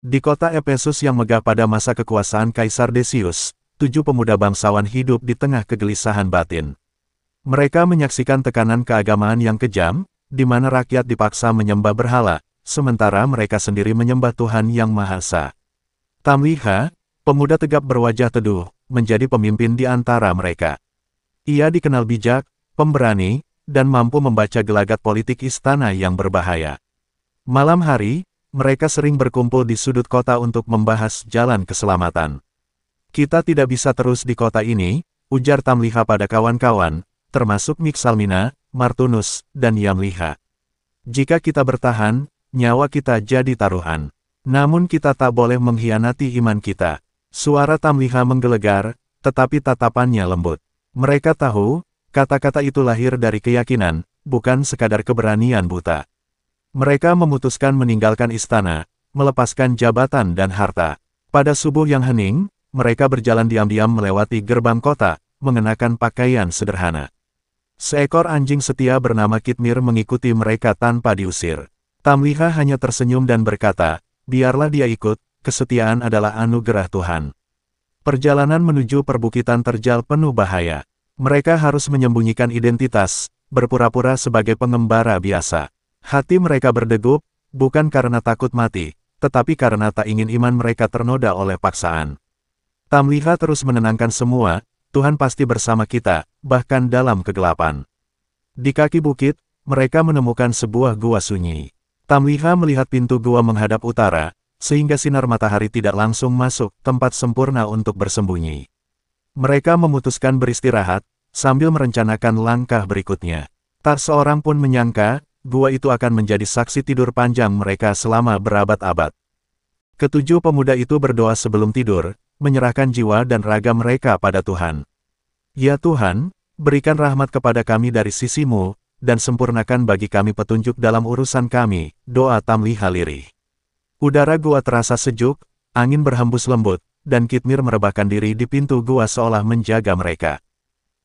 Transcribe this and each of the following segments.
Di kota Efesus yang megah pada masa kekuasaan Kaisar Decius, 7 pemuda bangsawan hidup di tengah kegelisahan batin. Mereka menyaksikan tekanan keagamaan yang kejam, di mana rakyat dipaksa menyembah berhala, sementara mereka sendiri menyembah Tuhan Yang Maha Esa. Tamliha, pemuda tegap berwajah teduh, menjadi pemimpin di antara mereka. Ia dikenal bijak, pemberani, dan mampu membaca gelagat politik istana yang berbahaya. Malam hari, mereka sering berkumpul di sudut kota untuk membahas jalan keselamatan. Kita tidak bisa terus di kota ini, ujar Tamliha pada kawan-kawan, termasuk Miksalmina, Martunus, dan Yamliha. Jika kita bertahan, nyawa kita jadi taruhan. Namun kita tak boleh mengkhianati iman kita. Suara Tamliha menggelegar, tetapi tatapannya lembut. Mereka tahu, kata-kata itu lahir dari keyakinan, bukan sekadar keberanian buta. Mereka memutuskan meninggalkan istana, melepaskan jabatan dan harta. Pada subuh yang hening, mereka berjalan diam-diam melewati gerbang kota, mengenakan pakaian sederhana. Seekor anjing setia bernama Kitmir mengikuti mereka tanpa diusir. Tamliha hanya tersenyum dan berkata, biarlah dia ikut, kesetiaan adalah anugerah Tuhan. Perjalanan menuju perbukitan terjal penuh bahaya. Mereka harus menyembunyikan identitas, berpura-pura sebagai pengembara biasa. Hati mereka berdegup, bukan karena takut mati, tetapi karena tak ingin iman mereka ternoda oleh paksaan. Tamliha terus menenangkan semua, Tuhan pasti bersama kita, bahkan dalam kegelapan. Di kaki bukit, mereka menemukan sebuah gua sunyi. Tamliha melihat pintu gua menghadap utara, sehingga sinar matahari tidak langsung masuk, tempat sempurna untuk bersembunyi. Mereka memutuskan beristirahat, sambil merencanakan langkah berikutnya. Tak seorang pun menyangka, gua itu akan menjadi saksi tidur panjang mereka selama berabad-abad. Ketujuh pemuda itu berdoa sebelum tidur, menyerahkan jiwa dan raga mereka pada Tuhan. Ya Tuhan, berikan rahmat kepada kami dari sisi-Mu, dan sempurnakan bagi kami petunjuk dalam urusan kami, doa Tamliha lirih. Udara gua terasa sejuk, angin berhembus lembut, dan Kitmir merebahkan diri di pintu gua seolah menjaga mereka.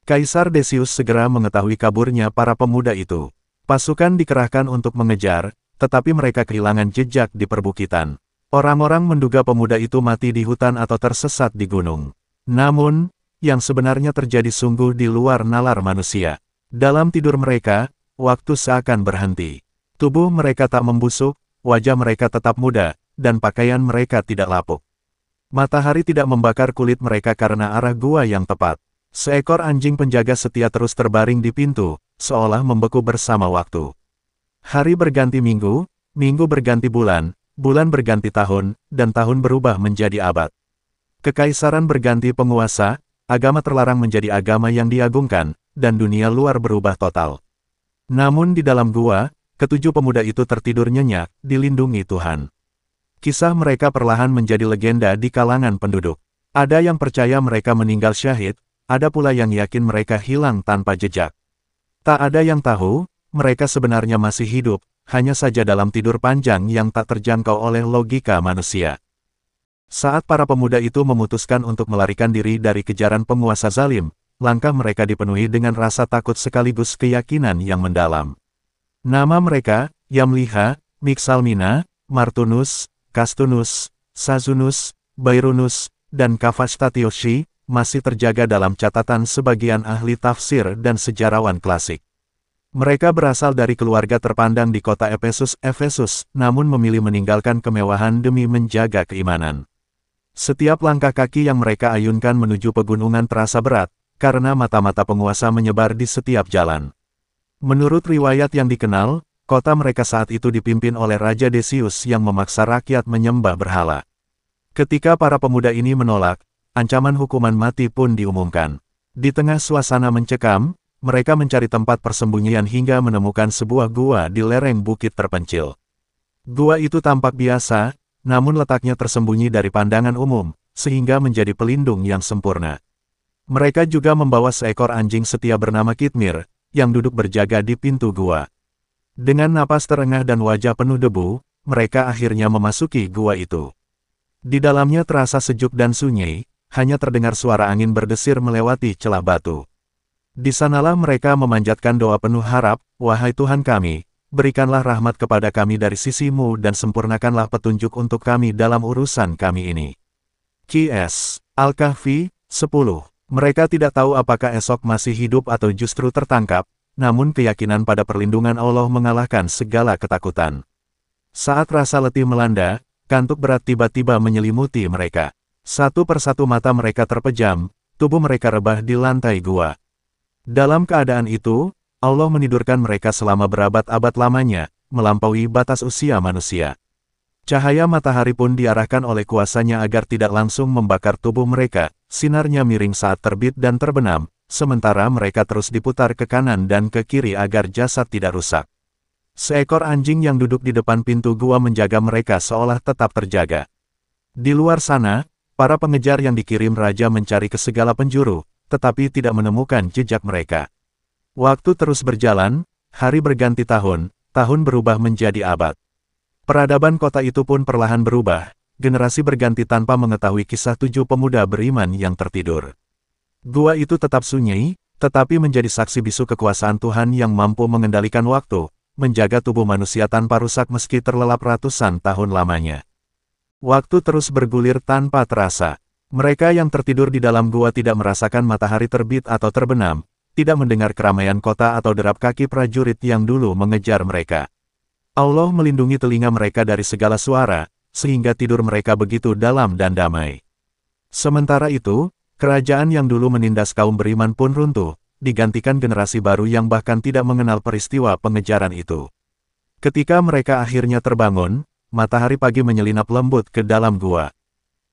Kaisar Decius segera mengetahui kaburnya para pemuda itu. Pasukan dikerahkan untuk mengejar, tetapi mereka kehilangan jejak di perbukitan. Orang-orang menduga pemuda itu mati di hutan atau tersesat di gunung. Namun, yang sebenarnya terjadi sungguh di luar nalar manusia. Dalam tidur mereka, waktu seakan berhenti. Tubuh mereka tak membusuk, wajah mereka tetap muda, dan pakaian mereka tidak lapuk. Matahari tidak membakar kulit mereka karena arah gua yang tepat. Seekor anjing penjaga setia terus terbaring di pintu, seolah membeku bersama waktu. Hari berganti minggu, minggu berganti bulan, bulan berganti tahun, dan tahun berubah menjadi abad. Kekaisaran berganti penguasa, agama terlarang menjadi agama yang diagungkan, dan dunia luar berubah total. Namun di dalam gua, ketujuh pemuda itu tertidur nyenyak, dilindungi Tuhan. Kisah mereka perlahan menjadi legenda di kalangan penduduk. Ada yang percaya mereka meninggal syahid, ada pula yang yakin mereka hilang tanpa jejak. Tak ada yang tahu, mereka sebenarnya masih hidup, hanya saja dalam tidur panjang yang tak terjangkau oleh logika manusia. Saat para pemuda itu memutuskan untuk melarikan diri dari kejaran penguasa zalim, langkah mereka dipenuhi dengan rasa takut sekaligus keyakinan yang mendalam. Nama mereka, Yamliha, Miksalmina, Martunus, Kastunus, Sazunus, Bairunus, dan Kavastatiyoshi, masih terjaga dalam catatan sebagian ahli tafsir dan sejarawan klasik. Mereka berasal dari keluarga terpandang di kota Efesus, namun memilih meninggalkan kemewahan demi menjaga keimanan. Setiap langkah kaki yang mereka ayunkan menuju pegunungan terasa berat, karena mata-mata penguasa menyebar di setiap jalan. Menurut riwayat yang dikenal, kota mereka saat itu dipimpin oleh Raja Decius yang memaksa rakyat menyembah berhala. Ketika para pemuda ini menolak, ancaman hukuman mati pun diumumkan. Di tengah suasana mencekam, mereka mencari tempat persembunyian hingga menemukan sebuah gua di lereng bukit terpencil. Gua itu tampak biasa, namun letaknya tersembunyi dari pandangan umum, sehingga menjadi pelindung yang sempurna. Mereka juga membawa seekor anjing setia bernama Kitmir, yang duduk berjaga di pintu gua. Dengan napas terengah dan wajah penuh debu, mereka akhirnya memasuki gua itu. Di dalamnya terasa sejuk dan sunyi, hanya terdengar suara angin berdesir melewati celah batu. Di sanalah mereka memanjatkan doa penuh harap, wahai Tuhan kami, berikanlah rahmat kepada kami dari sisimu dan sempurnakanlah petunjuk untuk kami dalam urusan kami ini. Qs. Al-Kahfi, 10. Mereka tidak tahu apakah esok masih hidup atau justru tertangkap, namun keyakinan pada perlindungan Allah mengalahkan segala ketakutan. Saat rasa letih melanda, kantuk berat tiba-tiba menyelimuti mereka. Satu persatu mata mereka terpejam, tubuh mereka rebah di lantai gua. Dalam keadaan itu, Allah menidurkan mereka selama berabad-abad lamanya, melampaui batas usia manusia. Cahaya matahari pun diarahkan oleh kuasanya agar tidak langsung membakar tubuh mereka, sinarnya miring saat terbit dan terbenam, sementara mereka terus diputar ke kanan dan ke kiri agar jasad tidak rusak. Seekor anjing yang duduk di depan pintu gua menjaga mereka seolah tetap terjaga. Di luar sana, para pengejar yang dikirim raja mencari ke segala penjuru, tetapi tidak menemukan jejak mereka. Waktu terus berjalan, hari berganti tahun, tahun berubah menjadi abad. Peradaban kota itu pun perlahan berubah, generasi berganti tanpa mengetahui kisah 7 pemuda beriman yang tertidur. Gua itu tetap sunyi, tetapi menjadi saksi bisu kekuasaan Tuhan yang mampu mengendalikan waktu, menjaga tubuh manusia tanpa rusak meski terlelap ratusan tahun lamanya. Waktu terus bergulir tanpa terasa. Mereka yang tertidur di dalam gua tidak merasakan matahari terbit atau terbenam, tidak mendengar keramaian kota atau derap kaki prajurit yang dulu mengejar mereka. Allah melindungi telinga mereka dari segala suara, sehingga tidur mereka begitu dalam dan damai. Sementara itu, kerajaan yang dulu menindas kaum beriman pun runtuh, digantikan generasi baru yang bahkan tidak mengenal peristiwa pengejaran itu. Ketika mereka akhirnya terbangun, matahari pagi menyelinap lembut ke dalam gua.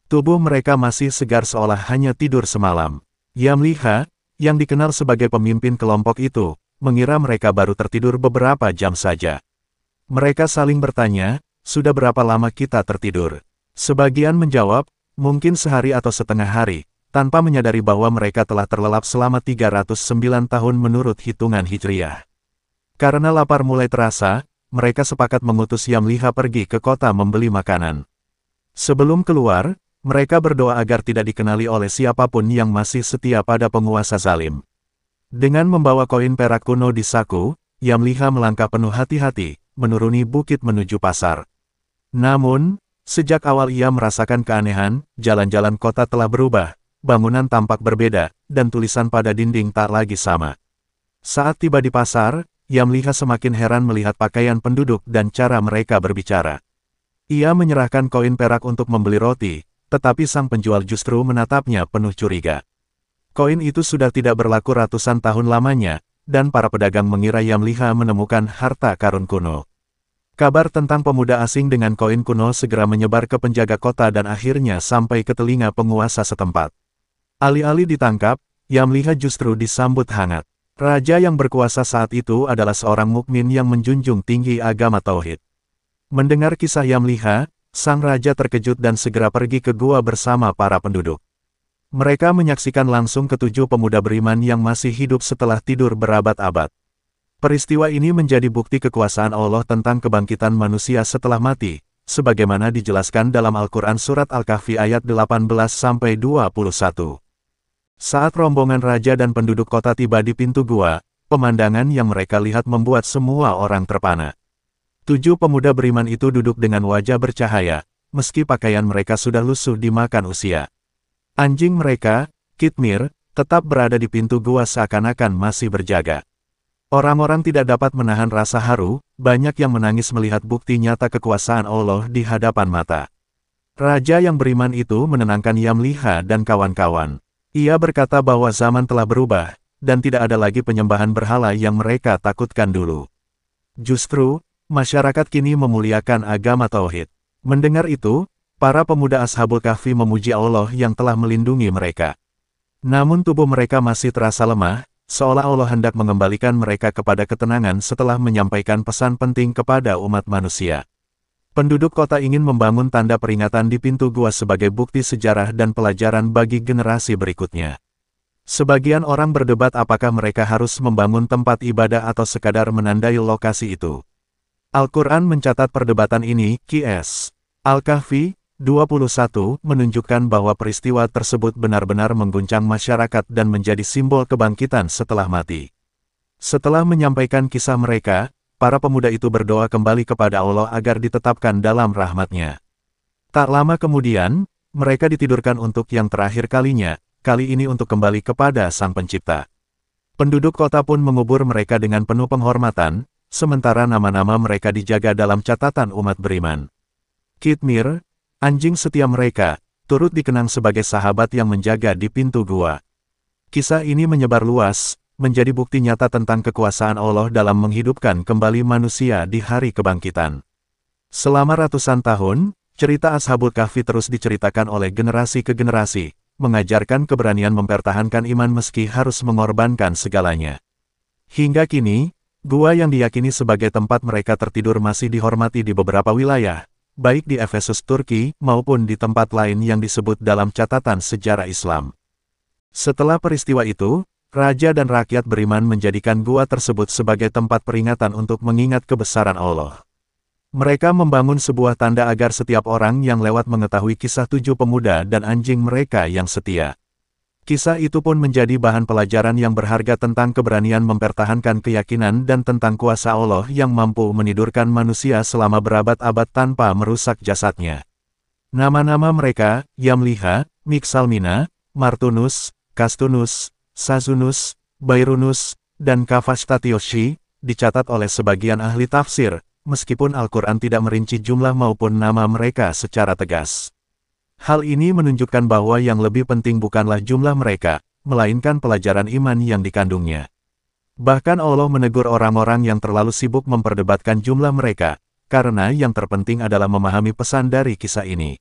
Tubuh mereka masih segar seolah hanya tidur semalam. Yamliha, yang dikenal sebagai pemimpin kelompok itu, mengira mereka baru tertidur beberapa jam saja. Mereka saling bertanya, sudah berapa lama kita tertidur? Sebagian menjawab, mungkin sehari atau setengah hari, tanpa menyadari bahwa mereka telah terlelap selama 309 tahun menurut hitungan Hijriyah. Karena lapar mulai terasa, mereka sepakat mengutus Yamliha pergi ke kota membeli makanan. Sebelum keluar, mereka berdoa agar tidak dikenali oleh siapapun yang masih setia pada penguasa zalim. Dengan membawa koin perak kuno di saku, Yamliha melangkah penuh hati-hati, menuruni bukit menuju pasar. Namun, sejak awal ia merasakan keanehan, jalan-jalan kota telah berubah, bangunan tampak berbeda, dan tulisan pada dinding tak lagi sama. Saat tiba di pasar, Yamliha semakin heran melihat pakaian penduduk dan cara mereka berbicara. Ia menyerahkan koin perak untuk membeli roti, tetapi sang penjual justru menatapnya penuh curiga. Koin itu sudah tidak berlaku ratusan tahun lamanya, dan para pedagang mengira Yamliha menemukan harta karun kuno. Kabar tentang pemuda asing dengan koin kuno segera menyebar ke penjaga kota dan akhirnya sampai ke telinga penguasa setempat. Alih-alih ditangkap, Yamliha justru disambut hangat. Raja yang berkuasa saat itu adalah seorang mukmin yang menjunjung tinggi agama Tauhid. Mendengar kisah Yamliha, sang raja terkejut dan segera pergi ke gua bersama para penduduk. Mereka menyaksikan langsung ketujuh pemuda beriman yang masih hidup setelah tidur berabad-abad. Peristiwa ini menjadi bukti kekuasaan Allah tentang kebangkitan manusia setelah mati, sebagaimana dijelaskan dalam Al-Quran Surat Al-Kahfi ayat 18-21. Saat rombongan raja dan penduduk kota tiba di pintu gua, pemandangan yang mereka lihat membuat semua orang terpana. 7 pemuda beriman itu duduk dengan wajah bercahaya, meski pakaian mereka sudah lusuh dimakan usia. Anjing mereka, Kitmir, tetap berada di pintu gua seakan-akan masih berjaga. Orang-orang tidak dapat menahan rasa haru, banyak yang menangis melihat bukti nyata kekuasaan Allah di hadapan mata. Raja yang beriman itu menenangkan Yamliha dan kawan-kawan. Ia berkata bahwa zaman telah berubah, dan tidak ada lagi penyembahan berhala yang mereka takutkan dulu. Justru, masyarakat kini memuliakan agama Tauhid. Mendengar itu, para pemuda Ashabul Kahfi memuji Allah yang telah melindungi mereka. Namun tubuh mereka masih terasa lemah, seolah Allah hendak mengembalikan mereka kepada ketenangan setelah menyampaikan pesan penting kepada umat manusia. Penduduk kota ingin membangun tanda peringatan di pintu gua sebagai bukti sejarah dan pelajaran bagi generasi berikutnya. Sebagian orang berdebat apakah mereka harus membangun tempat ibadah atau sekadar menandai lokasi itu. Al-Quran mencatat perdebatan ini, Qs. Al-Kahfi, 21, menunjukkan bahwa peristiwa tersebut benar-benar mengguncang masyarakat dan menjadi simbol kebangkitan setelah mati. Setelah menyampaikan kisah mereka, para pemuda itu berdoa kembali kepada Allah agar ditetapkan dalam rahmat-Nya. Tak lama kemudian, mereka ditidurkan untuk yang terakhir kalinya, kali ini untuk kembali kepada Sang Pencipta. Penduduk kota pun mengubur mereka dengan penuh penghormatan, sementara nama-nama mereka dijaga dalam catatan umat beriman. Khitmir, anjing setia mereka, turut dikenang sebagai sahabat yang menjaga di pintu gua. Kisah ini menyebar luas, menjadi bukti nyata tentang kekuasaan Allah dalam menghidupkan kembali manusia di hari kebangkitan. Selama ratusan tahun, cerita Ashabul Kahfi terus diceritakan oleh generasi ke generasi, mengajarkan keberanian mempertahankan iman meski harus mengorbankan segalanya. Hingga kini, gua yang diyakini sebagai tempat mereka tertidur masih dihormati di beberapa wilayah, baik di Efesus Turki maupun di tempat lain yang disebut dalam catatan sejarah Islam. Setelah peristiwa itu, raja dan rakyat beriman menjadikan gua tersebut sebagai tempat peringatan untuk mengingat kebesaran Allah. Mereka membangun sebuah tanda agar setiap orang yang lewat mengetahui kisah 7 pemuda dan anjing mereka yang setia. Kisah itu pun menjadi bahan pelajaran yang berharga tentang keberanian mempertahankan keyakinan dan tentang kuasa Allah yang mampu menidurkan manusia selama berabad-abad tanpa merusak jasadnya. Nama-nama mereka, Yamliha, Miksalmina, Martunus, Kastunus, Sazunus, Bairunus, dan Kavashtatioshi, dicatat oleh sebagian ahli tafsir, meskipun Al-Quran tidak merinci jumlah maupun nama mereka secara tegas. Hal ini menunjukkan bahwa yang lebih penting bukanlah jumlah mereka, melainkan pelajaran iman yang dikandungnya. Bahkan Allah menegur orang-orang yang terlalu sibuk memperdebatkan jumlah mereka, karena yang terpenting adalah memahami pesan dari kisah ini.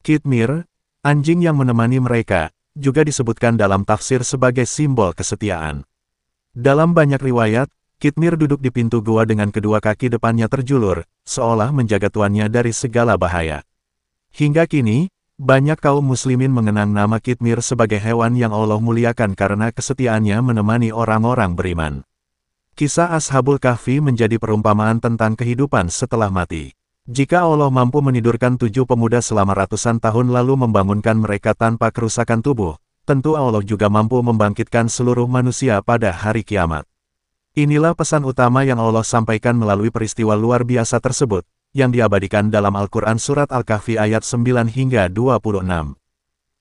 Khitmir, anjing yang menemani mereka, juga disebutkan dalam tafsir sebagai simbol kesetiaan. Dalam banyak riwayat, Khitmir duduk di pintu gua dengan kedua kaki depannya terjulur, seolah menjaga tuannya dari segala bahaya. Hingga kini, banyak kaum muslimin mengenang nama Khitmir sebagai hewan yang Allah muliakan karena kesetiaannya menemani orang-orang beriman. Kisah Ashabul Kahfi menjadi perumpamaan tentang kehidupan setelah mati. Jika Allah mampu menidurkan 7 pemuda selama ratusan tahun lalu membangunkan mereka tanpa kerusakan tubuh, tentu Allah juga mampu membangkitkan seluruh manusia pada hari kiamat. Inilah pesan utama yang Allah sampaikan melalui peristiwa luar biasa tersebut, yang diabadikan dalam Al-Quran Surat Al-Kahfi ayat 9 hingga 26.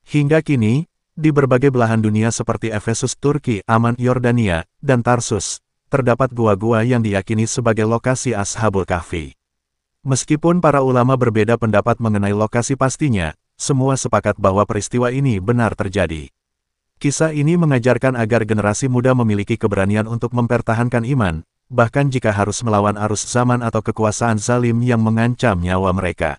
Hingga kini, di berbagai belahan dunia seperti Efesus Turki, Aman Yordania, dan Tarsus, terdapat gua-gua yang diyakini sebagai lokasi Ashabul Kahfi. Meskipun para ulama berbeda pendapat mengenai lokasi pastinya, semua sepakat bahwa peristiwa ini benar terjadi. Kisah ini mengajarkan agar generasi muda memiliki keberanian untuk mempertahankan iman, bahkan jika harus melawan arus zaman atau kekuasaan zalim yang mengancam nyawa mereka.